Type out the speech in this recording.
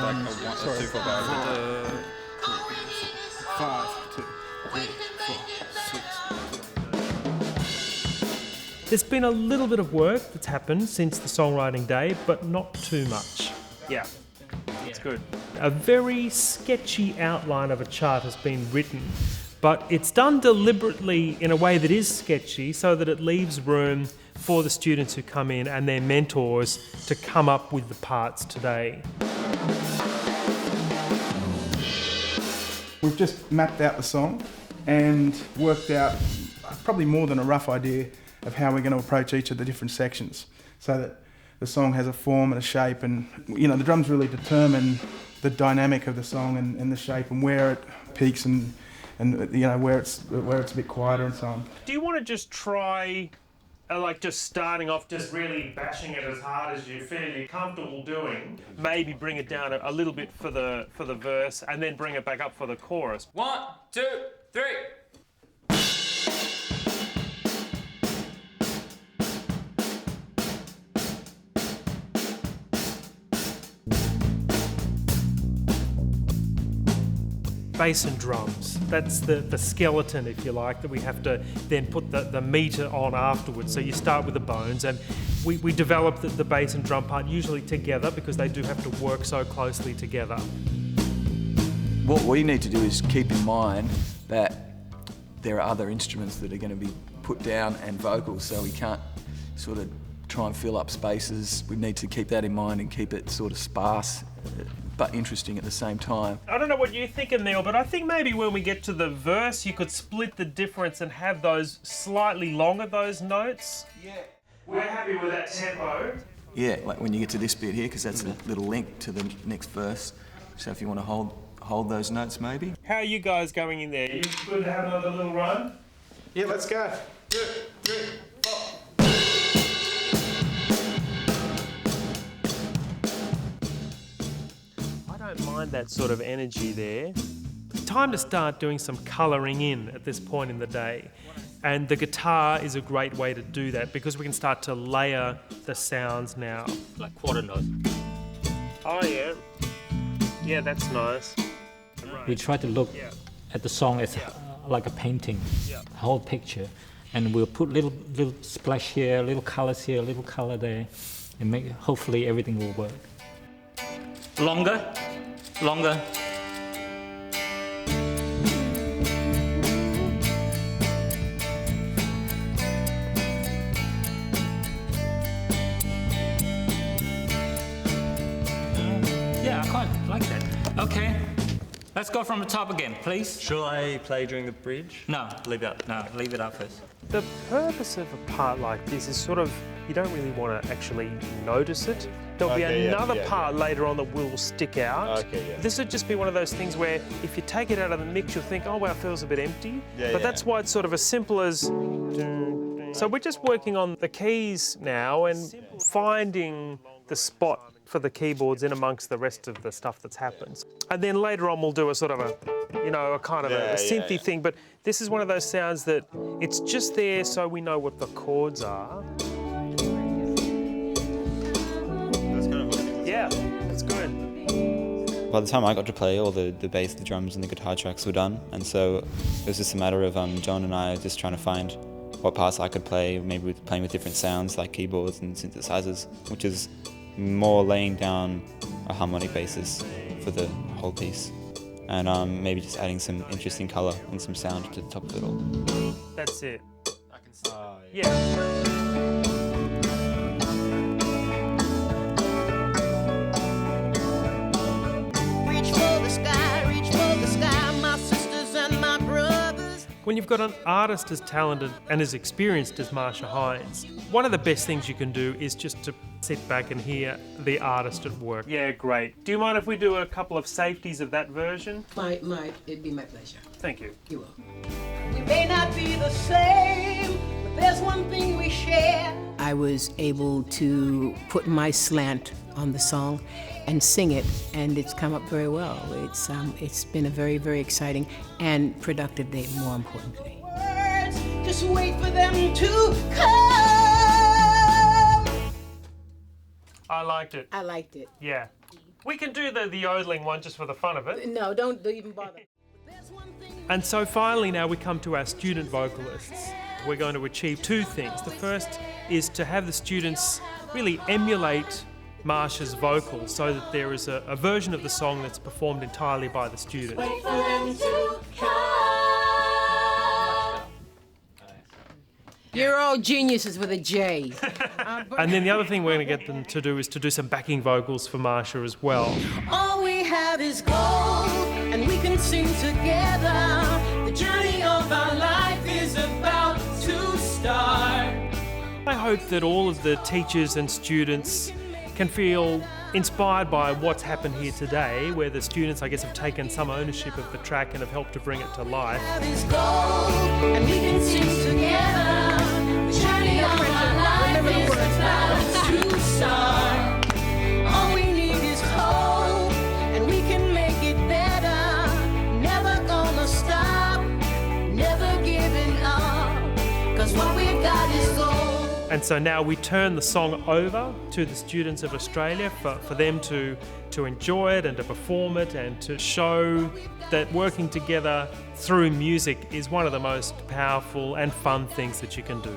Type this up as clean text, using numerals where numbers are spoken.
like a 1, sorry. 2, 4 bar. 5, 2, 3, 4, 6. There's been a little bit of work that's happened since the songwriting day, but not too much. Yeah, it's good. A very sketchy outline of a chart has been written, but it's done deliberately in a way that is sketchy so that it leaves room for the students who come in and their mentors to come up with the parts today. We've just mapped out the song and worked out probably more than a rough idea of how we're going to approach each of the different sections so that the song has a form and a shape, and you know the drums really determine the dynamic of the song and the shape and where it peaks and you know where it's a bit quieter and so on. Do you want to just try like just starting off, just really bashing it as hard as you feel you're comfortable doing, maybe bring it down a little bit for the verse and then bring it back up for the chorus? 1, 2, 3. Bass and drums. That's the skeleton, if you like, that we have to then put the meter on afterwards. So you start with the bones, and we develop the bass and drum part usually together because they do have to work so closely together. What we need to do is keep in mind that there are other instruments that are going to be put down and vocals, so we can't sort of try and fill up spaces. We need to keep that in mind and keep it sort of sparse but interesting at the same time. I don't know what you think, Emile, but I think maybe when we get to the verse, you could split the difference and have those slightly longer, those notes. Yeah. We're happy with that tempo. Yeah, like when you get to this bit here, because that's a little link to the next verse. So if you want to hold those notes maybe. How are you guys going in there? You good to have another little run? Yeah, let's go. 2, 3, 4. I don't mind that sort of energy there. Time to start doing some colouring in at this point in the day. And the guitar is a great way to do that because we can start to layer the sounds now. Like quarter notes. Oh yeah. Yeah, that's nice. We try to look at the song as like a painting, a whole picture. And we'll put little splash here, little colours here, little colour there, and hopefully everything will work. Longer. Yeah, I quite like that. Okay, let's go from the top again, please. Shall I play during the bridge? No, leave it up first. The purpose of a part like this is sort of, you don't really want to actually notice it. There'll be another part later on that will stick out. Okay, yeah. This would just be one of those things where if you take it out of the mix, you'll think, oh wow, it feels a bit empty. But that's why it's sort of as simple as... So we're just working on the keys now and finding the spot for the keyboards in amongst the rest of the stuff that's happened. And then later on we'll do a sort of a, you know, a kind of a synthy thing, but this is one of those sounds that it's just there so we know what the chords are. Yeah, that's good. By the time I got to play, all the bass, the drums and the guitar tracks were done, and so it was just a matter of John and I just trying to find what parts I could play, maybe playing with different sounds like keyboards and synthesizers, which is more laying down a harmonic basis for the whole piece, and maybe just adding some interesting colour and some sound to the top of it all. That's it. I can see. Yeah. When you've got an artist as talented and as experienced as Marcia Hines, one of the best things you can do is just to sit back and hear the artist at work. Yeah, great. Do you mind if we do a couple of safeties of that version? It'd be my pleasure. Thank you. You will. We may not be the same, but there's one thing we share. I was able to put my slant on the song and sing it, and it's come up very well. It's been a very, very exciting and productive day, more importantly. Words, just wait for them to come. I liked it. I liked it. Yeah. We can do the yodeling one just for the fun of it. No, don't even bother. And so finally now we come to our student vocalists. We're going to achieve two things. The first is to have the students really emulate Marcia's vocals so that there is a version of the song that's performed entirely by the students. Wait for them to come. You're all geniuses with a J. And then the other thing we're going to get them to do is to do some backing vocals for Marcia as well. All we have is gold, and we can sing together. The journey of our life is about to start. I hope that all of the teachers and students can feel inspired by what's happened here today, where the students, I guess, have taken some ownership of the track and have helped to bring it to life. Have is gold, and we can sing together. The journey of our life is about to start. All we need is hope, and we can make it better. Never gonna stop, never giving up, 'cause what we've got is gold. And so now we turn the song over to the students of Australia for them to enjoy it and to perform it and to show that working together through music is one of the most powerful and fun things that you can do.